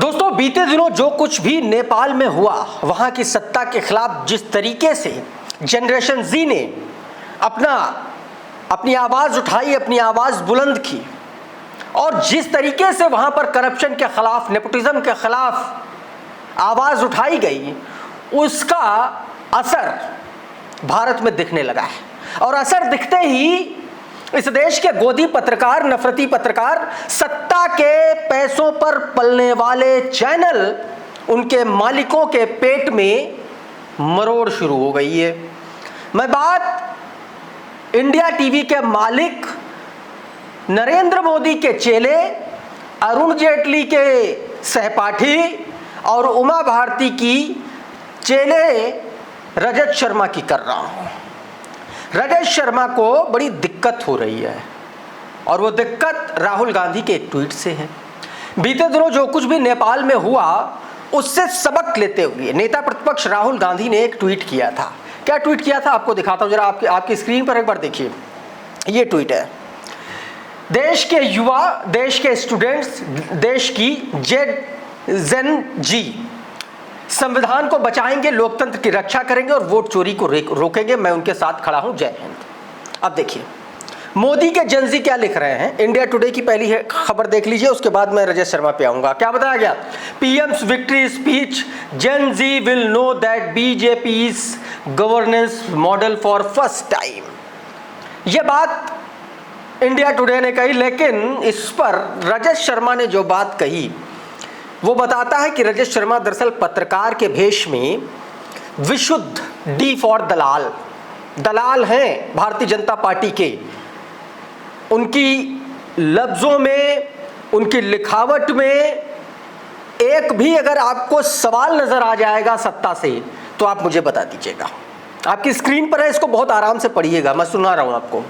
दोस्तों, बीते दिनों जो कुछ भी नेपाल में हुआ, वहां की सत्ता के खिलाफ जिस तरीके से जनरेशन जी ने अपनी आवाज उठाई, अपनी आवाज बुलंद की, और जिस तरीके से वहां पर करप्शन के खिलाफ, नेपोटिज्म के खिलाफ आवाज उठाई गई, उसका असर भारत में दिखने लगा है। और असर दिखते ही इस देश के गोदी पत्रकार, नफरती पत्रकार, सत्ता के पैसों पर पलने वाले चैनल, उनके मालिकों के पेट में मरोड़ शुरू हो गई है। मैं बात इंडिया टीवी के मालिक, नरेंद्र मोदी के चेले, अरुण जेटली के सहपाठी और उमा भारती की चेले रजत शर्मा की कर रहा हूं। रजत शर्मा को बड़ी दिक्कत हो रही है, और वो दिक्कत राहुल गांधी के एक ट्वीट से है। बीते दिनों जो कुछ भी नेपाल में हुआ, उससे सबक लेते हुए नेता प्रतिपक्ष राहुल गांधी ने एक ट्वीट किया था। क्या ट्वीट किया था, आपको दिखाता हूं, जरा आपकी स्क्रीन पर एक बार देखिए। ये ट्वीट है, देश के युवा, देश के स्टूडेंट्स, देश की जेन जी संविधान को बचाएंगे, लोकतंत्र की रक्षा करेंगे और वोट चोरी को रोकेंगे। मैं उनके साथ खड़ा हूं, जय हिंद। अब देखिए मोदी के जनजी क्या लिख रहे हैं। इंडिया टुडे की पहली खबर देख लीजिए, उसके बाद मैं रजत शर्मा पे आऊंगा। क्या बताया गया, PM's victory speech, Gen Z will know that BJP governance model for first time. यह बात इंडिया टुडे ने कही, लेकिन इस पर रजत शर्मा ने जो बात कही वो बताता है कि रजत शर्मा दरअसल पत्रकार के भेष में विशुद्ध डी फॉर दलाल हैं भारतीय जनता पार्टी के। उनकी लफ्जों में, उनकी लिखावट में एक भी अगर आपको सवाल नजर आ जाएगा सत्ता से, तो आप मुझे बता दीजिएगा। आपकी स्क्रीन पर है, इसको बहुत आराम से पढ़िएगा, मैं सुना रहा हूं आपको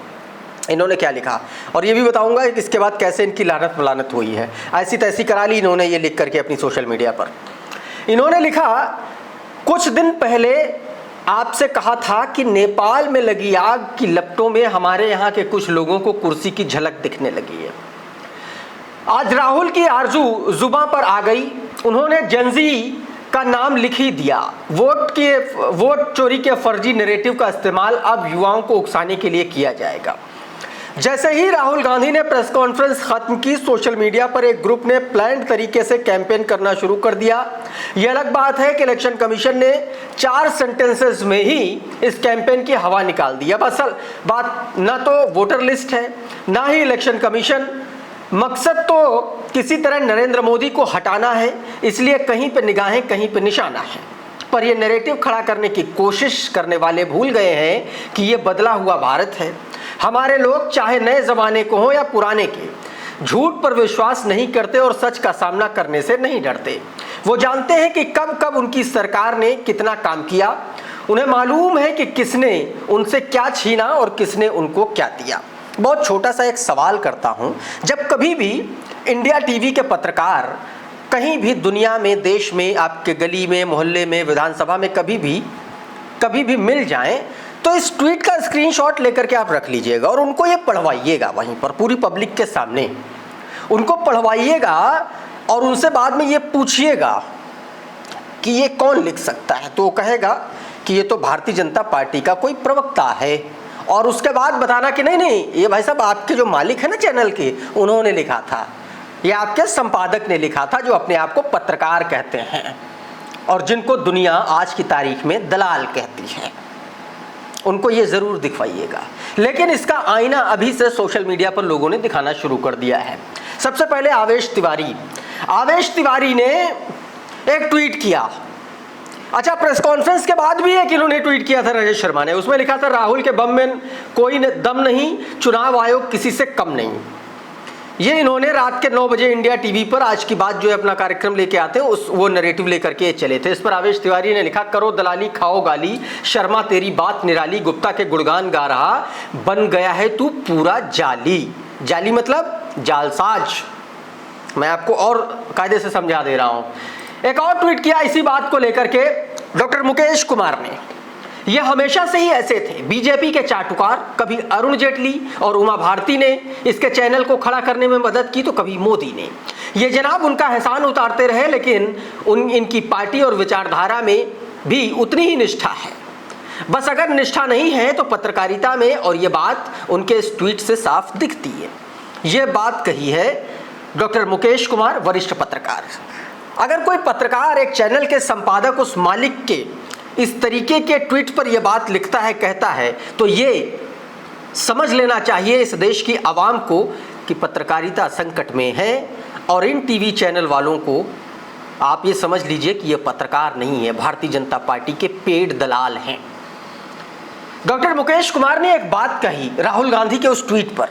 इन्होंने क्या लिखा, और ये भी बताऊंगा कि इसके बाद कैसे इनकी लानत मलानत हुई है। ऐसी तैसी करा ली इन्होंने ये लिख करके अपनी सोशल मीडिया पर। इन्होंने लिखा, कुछ दिन पहले आपसे कहा था कि नेपाल में लगी आग की लपटों में हमारे यहाँ के कुछ लोगों को कुर्सी की झलक दिखने लगी है। आज राहुल की आरजू जुबां पर आ गई, उन्होंने जनजी का नाम लिख ही दिया। वोट चोरी के फर्जी नैरेटिव का इस्तेमाल अब युवाओं को उकसाने के लिए किया जाएगा। जैसे ही राहुल गांधी ने प्रेस कॉन्फ्रेंस खत्म की, सोशल मीडिया पर एक ग्रुप ने प्लान्ड तरीके से कैंपेन करना शुरू कर दिया। यह अलग बात है कि इलेक्शन कमीशन ने 4 सेंटेंसेस में ही इस कैंपेन की हवा निकाल दी। अब असल बात ना तो वोटर लिस्ट है, ना ही इलेक्शन कमीशन, मकसद तो किसी तरह नरेंद्र मोदी को हटाना है, इसलिए कहीं पे निगाहें, कहीं पे निशाना है। पर यह नैरेटिव खड़ा करने की कोशिश करने वाले भूल गए हैं कि यह बदला हुआ भारत है। हमारे लोग चाहे नए जमाने को हो या पुराने के, झूठ पर विश्वास नहीं करते और सच का सामना करने से नहीं डरते। वो जानते हैं कि कब कब उनकी सरकार ने कितना काम किया। उन्हें मालूम है कि किसने उनसे क्या छीना और किसने उनको क्या दिया। बहुत छोटा सा एक सवाल करता हूं, जब कभी भी इंडिया टीवी के पत्रकार कहीं भी दुनिया में, देश में, आपके गली में, मोहल्ले में, विधानसभा में कभी भी मिल जाएं, तो इस ट्वीट का स्क्रीनशॉट लेकर के आप रख लीजिएगा और उनको ये पढ़वाइएगा, वहीं पर पूरी पब्लिक के सामने उनको पढ़वाइएगा और उनसे बाद में ये पूछिएगा कि ये कौन लिख सकता है। तो वो कहेगा कि ये तो भारतीय जनता पार्टी का कोई प्रवक्ता है, और उसके बाद बताना कि नहीं, ये भाई साहब आपके जो मालिक है ना चैनल के, उन्होंने लिखा था, ये आपके संपादक ने लिखा था, जो अपने आप को पत्रकार कहते हैं और जिनको दुनिया आज की तारीख में दलाल कहती है। उनको ये जरूर दिखवाइएगा। लेकिन इसका आईना अभी से सोशल मीडिया पर लोगों ने दिखाना शुरू कर दिया है। सबसे पहले आवेश तिवारी ने एक ट्वीट किया। अच्छा, प्रेस कॉन्फ्रेंस के बाद भी एक इन्होंने ट्वीट किया था रजत शर्मा ने। उसमें लिखा था, राहुल के बम में कोई दम नहीं, चुनाव आयोग किसी से कम नहीं। ये इन्होंने रात के 9 बजे इंडिया टीवी पर आज की बात जो है अपना कार्यक्रम लेके आते हैं, वो नैरेटिव लेकर के चले थे। इस पर आवेश तिवारी ने लिखा, करो दलाली खाओ गाली, शर्मा तेरी बात निराली, गुप्ता के गुणगान गा रहा, बन गया है तू पूरा जाली मतलब जालसाज। मैं आपको और कायदे से समझा दे रहा हूं। एक और ट्वीट किया इसी बात को लेकर के डॉक्टर मुकेश कुमार ने। ये हमेशा से ही ऐसे थे, बीजेपी के चाटुकार। कभी अरुण जेटली और उमा भारती ने इसके चैनल को खड़ा करने में मदद की, तो कभी मोदी ने। ये जनाब उनका एहसान उतारते रहे, लेकिन इनकी पार्टी और विचारधारा में भी उतनी ही निष्ठा है। बस अगर निष्ठा नहीं है तो पत्रकारिता में, और ये बात उनके इस ट्वीट से साफ दिखती है। ये बात कही है डॉक्टर मुकेश कुमार, वरिष्ठ पत्रकार। अगर कोई पत्रकार एक चैनल के संपादक उस मालिक के इस तरीके के ट्वीट पर यह बात लिखता है, कहता है, तो ये समझ लेना चाहिए इस देश की आवाम को कि पत्रकारिता संकट में है। और इन टीवी चैनल वालों को आप ये समझ लीजिए कि ये पत्रकार नहीं है, भारतीय जनता पार्टी के पेड दलाल हैं। डॉक्टर मुकेश कुमार ने एक बात कही राहुल गांधी के उस ट्वीट पर,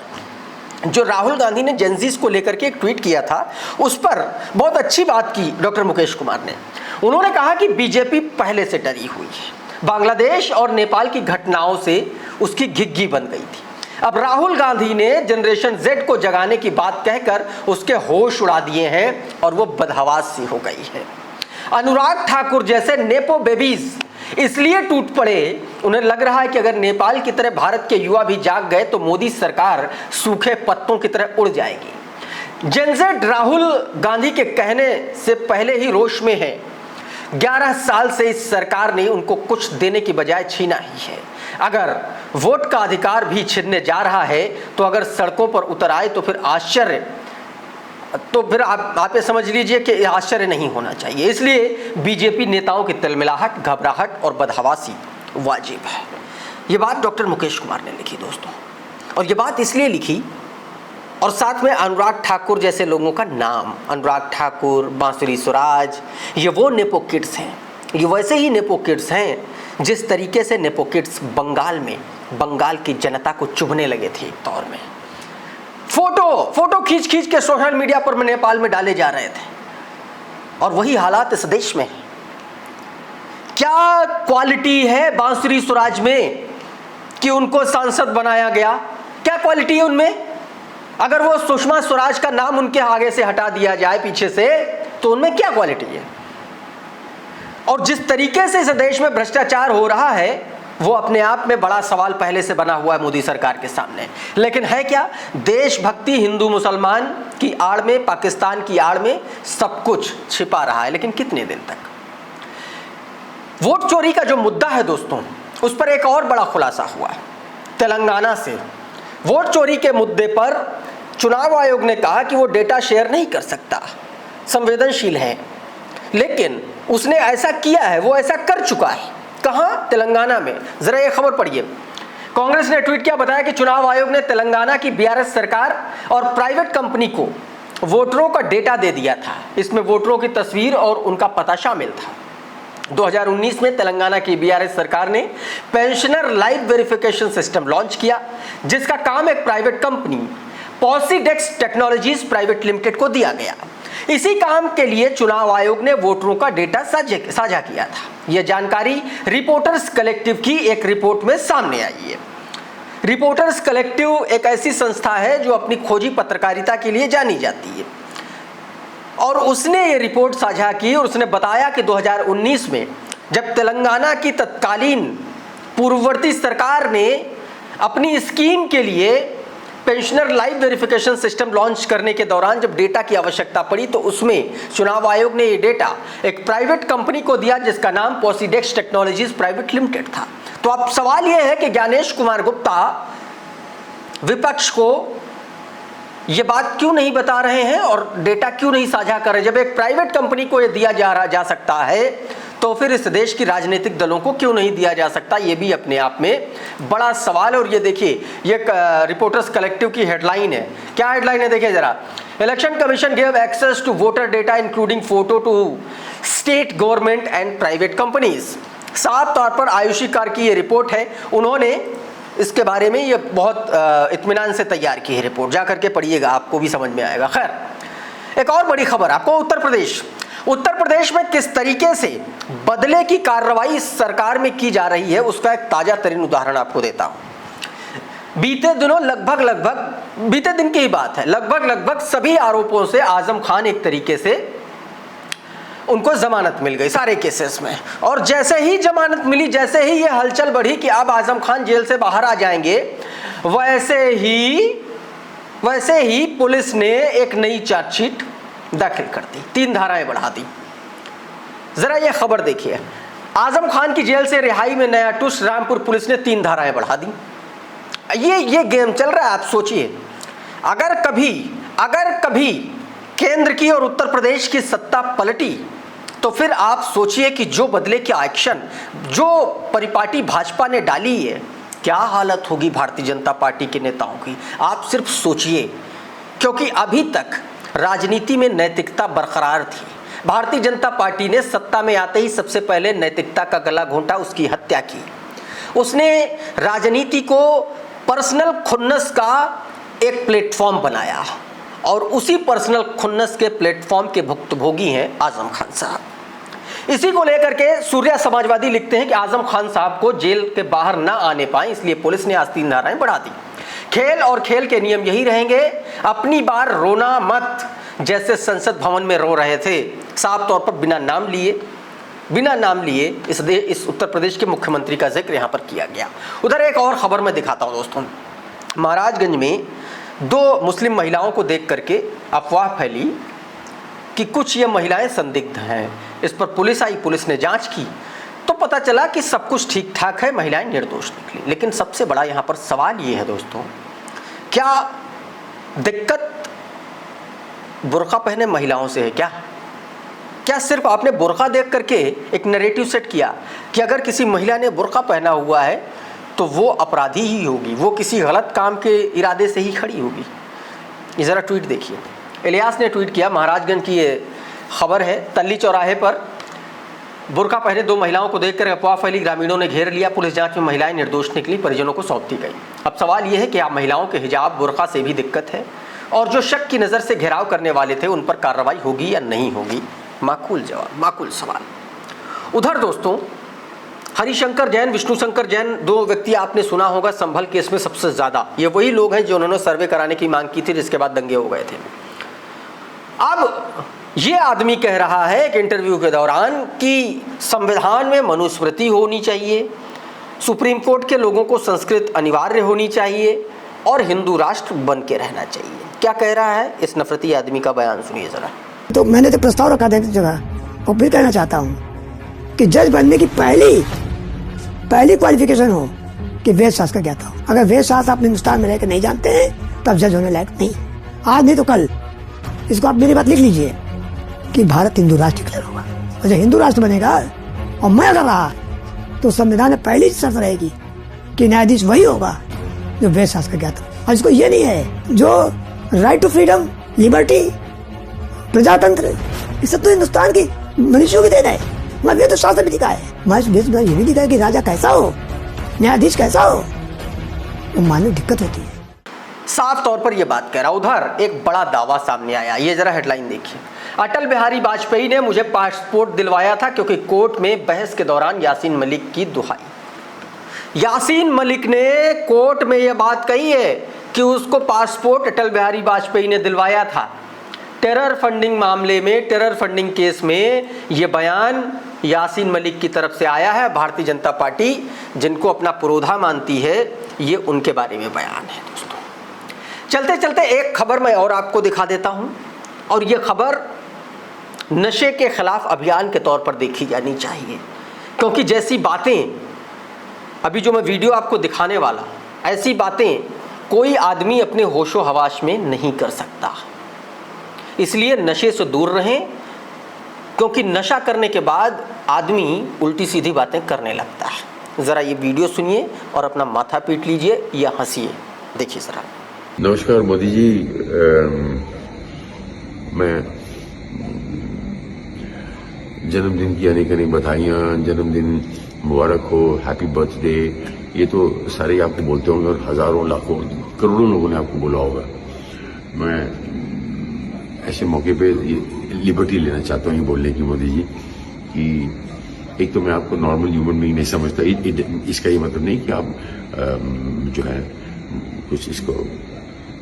जो राहुल गांधी ने जेंजीस को लेकर के एक ट्वीट किया था, उस पर बहुत अच्छी बात की डॉक्टर मुकेश कुमार ने। उन्होंने कहा कि बीजेपी पहले से डरी हुई है, बांग्लादेश और नेपाल की घटनाओं से उसकी घिघी बन गई थी। अब राहुल गांधी ने जनरेशन Z को जगाने की बात कहकर उसके होश उड़ा दिए हैं और वो बदहवास सी हो गई है। अनुराग ठाकुर जैसे नेपो बेबीज इसलिए टूट पड़े, उन्हें लग रहा है कि अगर नेपाल की तरह भारत के युवा भी जाग गए तो मोदी सरकार सूखे पत्तों की तरह उड़ जाएगी। जेनजेड राहुल गांधी के कहने से पहले ही रोष में है। 11 साल से इस सरकार ने उनको कुछ देने की बजाय छीना ही है। अगर वोट का अधिकार भी छीनने जा रहा है तो अगर सड़कों पर उतर आए तो फिर आश्चर्य, तो फिर आप ये समझ लीजिए कि आश्चर्य नहीं होना चाहिए। इसलिए बीजेपी नेताओं की तिलमिलाहट, घबराहट और बदहवासी वाजिब है। ये बात डॉक्टर मुकेश कुमार ने लिखी दोस्तों, और ये बात इसलिए लिखी, और साथ में अनुराग ठाकुर जैसे लोगों का नाम, अनुराग ठाकुर, बांसुरी स्वराज, ये वो नेपो किड्स हैं, ये वैसे ही नेपो किड्स हैं जिस तरीके से नेपो किड्स बंगाल में बंगाल की जनता को चुभने लगे थे एक दौर में। फोटो खींच के सोशल मीडिया पर नेपाल में डाले जा रहे थे, और वही हालात इस देश में है। क्या क्वालिटी है बांसुरी स्वराज में कि उनको सांसद बनाया गया? क्या क्वालिटी है उनमें? अगर वो सुषमा स्वराज का नाम उनके आगे से हटा दिया जाए पीछे से, तो उनमें क्या क्वालिटी है? और जिस तरीके से इस देश में भ्रष्टाचार हो रहा है, वो अपने आप में बड़ा सवाल पहले से बना हुआ है मोदी सरकार के सामने। लेकिन है क्या? देशभक्ति हिंदू मुसलमान की आड़ में, पाकिस्तान की आड़ में सब कुछ छिपा रहा है। लेकिन कितने दिन तक? वोट चोरी का जो मुद्दा है दोस्तों, उस पर एक और बड़ा खुलासा हुआ है तेलंगाना से। वोट चोरी के मुद्दे पर चुनाव आयोग ने कहा कि वो डेटा शेयर नहीं कर सकता, संवेदनशील है, लेकिन उसने ऐसा किया है, वो ऐसा कर चुका है। कहां? तेलंगाना में। जरा ये खबर पढ़िए। कांग्रेस ने ट्वीट किया, बताया कि चुनाव आयोग ने तेलंगाना की BRS सरकार और प्राइवेट कंपनी को वोटरों का डेटा दे दिया था। इसमें वोटरों की तस्वीर और उनका पता शामिल था। 2019 में तेलंगाना की BRS सरकार ने pensioner live verification system launch किया, जिसका काम एक private company Posidex technologies private limited को दिया गया। इसी काम के लिए चुनाव आयोग ने वोटरों का डेटा साझा किया था। यह जानकारी रिपोर्टर्स कलेक्टिव की एक रिपोर्ट में सामने आई है। रिपोर्टर्स कलेक्टिव एक ऐसी संस्था है जो अपनी खोजी पत्रकारिता के लिए जानी जाती है, और उसने ये रिपोर्ट साझा की और उसने बताया कि 2019 में जब तेलंगाना की तत्कालीन पूर्ववर्ती सरकार ने अपनी स्कीम के लिए pensioner live verification system launch करने के दौरान जब डेटा की आवश्यकता पड़ी, तो उसमें चुनाव आयोग ने ये डेटा एक प्राइवेट कंपनी को दिया जिसका नाम पॉसीडेक्स टेक्नोलॉजीज प्राइवेट लिमिटेड था। तो अब सवाल यह है कि ज्ञानेश कुमार गुप्ता विपक्ष को ये बात क्यों नहीं बता रहे हैं और डेटा क्यों नहीं साझा कर रहे? जब एक प्राइवेट कंपनी को ये दिया जा सकता है, तो फिर इस देश की राजनीतिक दलों को क्यों नहीं दिया जा सकता? ये भी अपने आप में बड़ा सवाल है। और ये देखिए, ये रिपोर्टर्स कलेक्टिव की हेडलाइन है। क्या हेडलाइन है देखिए जरा। Election commission give access to voter data including photo to state government and private companies. साफ तौर पर आयुषी कार की ये रिपोर्ट है। उन्होंने इसके बारे में ये बहुत इत्मीनान से तैयार की है रिपोर्ट, जा करके पढ़िएगा, आपको भी समझ में आएगा। खैर, एक और बड़ी खबर आपको, उत्तर प्रदेश में किस तरीके से बदले की कार्रवाई सरकार में की जा रही है, उसका एक ताजा तरीन उदाहरण आपको देता हूं। बीते दिन की ही बात है, लगभग सभी आरोपों से आजम खान एक तरीके से उनको जमानत मिल गई सारे केसेस में। और जैसे ही जमानत मिली, जैसे ही ये हलचल बढ़ी कि अब आजम खान जेल से बाहर आ जाएंगे, वैसे ही पुलिस ने एक नई चार्जशीट दाखिल कर दी, 3 धाराएं बढ़ा दी। जरा ये खबर देखिए, आजम खान की जेल से रिहाई में नया ट्विस्ट, रामपुर पुलिस ने 3 धाराएं बढ़ा दी। ये गेम चल रहा है। आप सोचिए, अगर कभी केंद्र की और उत्तर प्रदेश की सत्ता पलटी तो फिर आप सोचिए कि जो बदले के एक्शन जो परिपाटी भाजपा ने डाली है, क्या हालत होगी भारतीय जनता पार्टी के नेताओं की। आप सिर्फ सोचिए, क्योंकि अभी तक राजनीति में नैतिकता बरकरार थी। भारतीय जनता पार्टी ने सत्ता में आते ही सबसे पहले नैतिकता का गला घोंटा, उसकी हत्या की। उसने राजनीति को पर्सनल खुन्नस का एक प्लेटफॉर्म बनाया और उसी पर्सनल खुन्नस के प्लेटफॉर्म के भुक्तभोगी हैं आजम खान साहब। इसी को लेकर के सूर्या समाजवादी लिखते हैं कि आजम खान साहब को जेल के बाहर ना आने पाए, इसलिए पुलिस ने आज 3 धाराएं बढ़ा दी। खेल और खेल के नियम यही रहेंगे, अपनी बार रोना मत, जैसे संसद भवन में रो रहे थे, साफ तौर पर बिना नाम लिए इस उत्तर प्रदेश के मुख्यमंत्री का जिक्र यहाँ पर किया गया। उधर एक और खबर मैं दिखाता हूँ दोस्तों। महाराजगंज में 2 मुस्लिम महिलाओं को देख करके अफवाह फैली कि कुछ ये महिलाएं संदिग्ध हैं। इस पर पुलिस आई, पुलिस ने जांच की तो पता चला कि सब कुछ ठीक ठाक है, महिलाएं निर्दोष निकली। लेकिन सबसे बड़ा यहाँ पर सवाल ये है दोस्तों, क्या दिक्कत बुर्का पहने महिलाओं से है? क्या सिर्फ आपने बुर्का देख करके एक नैरेटिव सेट किया कि अगर किसी महिला ने बुर्का पहना हुआ है तो वो अपराधी ही होगी, वो किसी गलत काम के इरादे से ही खड़ी होगी? ये ज़रा ट्वीट देखिए, इलियास ने ट्वीट किया। महाराजगंज की ये खबर है। तल्ली चौराहे पर बुर्का पहने 2 महिलाओं को देखकर अफवाह फैली, ग्रामीणों ने घेर लिया, पुलिस जांच में महिलाएं निर्दोष निकली, परिजनों को सौंप दी गई। अब सवाल ये है कि आप महिलाओं के हिजाब बुर्का से भी दिक्कत है, और जो शक की नज़र से घेराव करने वाले थे उन पर कार्रवाई होगी या नहीं होगी? माकूल जवाब, माकूल सवाल। उधर दोस्तों हरिशंकर जैन, विष्णु शंकर जैन, 2 व्यक्ति आपने सुना होगा संभल केस में सबसे ज़्यादा। ये वही लोग हैं जो उन्होंने सर्वे कराने की मांग की थी, जिसके बाद दंगे हो गए थे। अब ये आदमी कह रहा है एक इंटरव्यू के दौरान कि संविधान में मनुस्मृति होनी चाहिए, सुप्रीम कोर्ट के लोगों को संस्कृत अनिवार्य होनी चाहिए और हिंदू राष्ट्र बन के रहना चाहिए। क्या कह रहा है? इस नफरती आदमी का बयान सुनिए जरा। तो मैंने तो प्रस्ताव रखा था जगह, और फिर कहना चाहता हूँ कि जज बनने की पहली क्वालिफिकेशन हो कि वेद शास्त्र का ज्ञाता हो। अगर वेद शास्त्र आप हिंदुस्तान में रहकर नहीं जानते हैं तब जज होने लायक नहीं। आज नहीं तो कल, इसको आप मेरी बात लिख लीजिए कि भारत हिंदू राष्ट्र डिक्लेयर होगा। और जब हिंदू राष्ट्र बनेगा और मैं अगर रहा तो संविधान में पहली शर्त रहेगी कि न्यायाधीश वही होगा जो वेद शास्त्र का ज्ञाता हो। और इसको ये नहीं है जो राइट टू फ्रीडम, लिबर्टी, प्रजातंत्र, ये सब तो हिंदुस्तान की मनुष्यों की देन है। मगर ये तो शास्त्र भी लिखा है, हमारे ये भी लिखा है कि राजा कैसा हो, न्यायाधीश कैसा हो, वो मानने दिक्कत होती है। साफ तौर पर यह बात कह रहा। उधर एक बड़ा दावा सामने आया, ये जरा हेडलाइन देखिए। अटल बिहारी वाजपेयी ने मुझे पासपोर्ट दिलवाया था क्योंकि कोर्ट में बहस के दौरान यासीन मलिक की दुहाई। यासीन मलिक ने कोर्ट में यह बात कही है कि उसको पासपोर्ट अटल बिहारी वाजपेयी ने दिलवाया था। टेरर फंडिंग मामले में, टेरर फंडिंग केस में यह बयान यासीन मलिक की तरफ से आया है। भारतीय जनता पार्टी जिनको अपना पुरोधा मानती है, ये उनके बारे में बयान है दोस्तों। चलते चलते एक खबर मैं और आपको दिखा देता हूं, और यह खबर नशे के खिलाफ अभियान के तौर पर देखी जानी चाहिए, क्योंकि जैसी बातें अभी जो मैं वीडियो आपको दिखाने वाला, ऐसी बातें कोई आदमी अपने होशो हवास में नहीं कर सकता। इसलिए नशे से दूर रहें, क्योंकि नशा करने के बाद आदमी उल्टी सीधी बातें करने लगता है। ज़रा ये वीडियो सुनिए और अपना माथा पीट लीजिए या हंसिए, देखिए ज़रा। नमस्कार मोदी जी, मैं जन्मदिन की अनेक अनेक बधाइयाँ, जन्मदिन मुबारक हो, हैप्पी बर्थडे, ये तो सारे आपको बोलते होंगे और हज़ारों लाखों करोड़ों लोगों ने आपको बोला होगा। मैं ऐसे मौके पे लिबर्टी लेना चाहता हूँ ये बोलने की मोदी जी कि एक तो मैं आपको नॉर्मल ह्यूमन बीइंग नहीं समझता। इसका ये मतलब नहीं कि आप जो है कुछ, इसको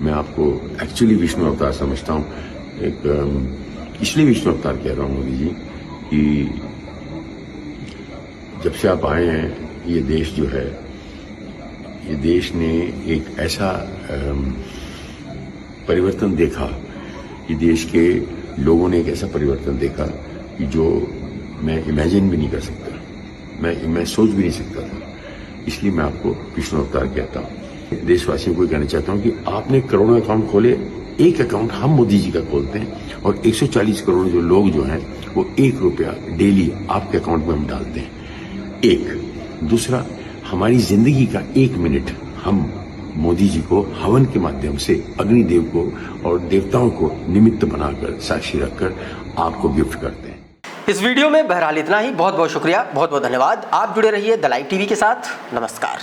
मैं आपको एक्चुअली विष्णु अवतार समझता हूँ। एक इसलिए विष्णु अवतार कह रहा हूँ मोदी जी कि जब से आप आए हैं, ये देश जो है, ये देश ने एक ऐसा परिवर्तन देखा, ये देश के लोगों ने एक ऐसा परिवर्तन देखा कि जो मैं इमेजिन भी नहीं कर सकता, मैं सोच भी नहीं सकता था। इसलिए मैं आपको विष्णु अवतार कहता हूँ। देशवासियों को कहना चाहता हूँ कि आपने करोड़ों अकाउंट खोले, एक अकाउंट हम मोदी जी का खोलते हैं और 140 करोड़ जो लोग जो हैं वो 1 रुपया डेली आपके अकाउंट में हम डालते हैं। एक दूसरा, हमारी जिंदगी का 1 मिनट हम मोदी जी को हवन के माध्यम से अग्निदेव को और देवताओं को निमित्त बनाकर, साक्षी रखकर आपको गिफ्ट करते हैं। इस वीडियो में बहरहाल इतना ही। बहुत बहुत शुक्रिया, बहुत बहुत धन्यवाद। आप जुड़े रहिए द लाइव टीवी के साथ। नमस्कार।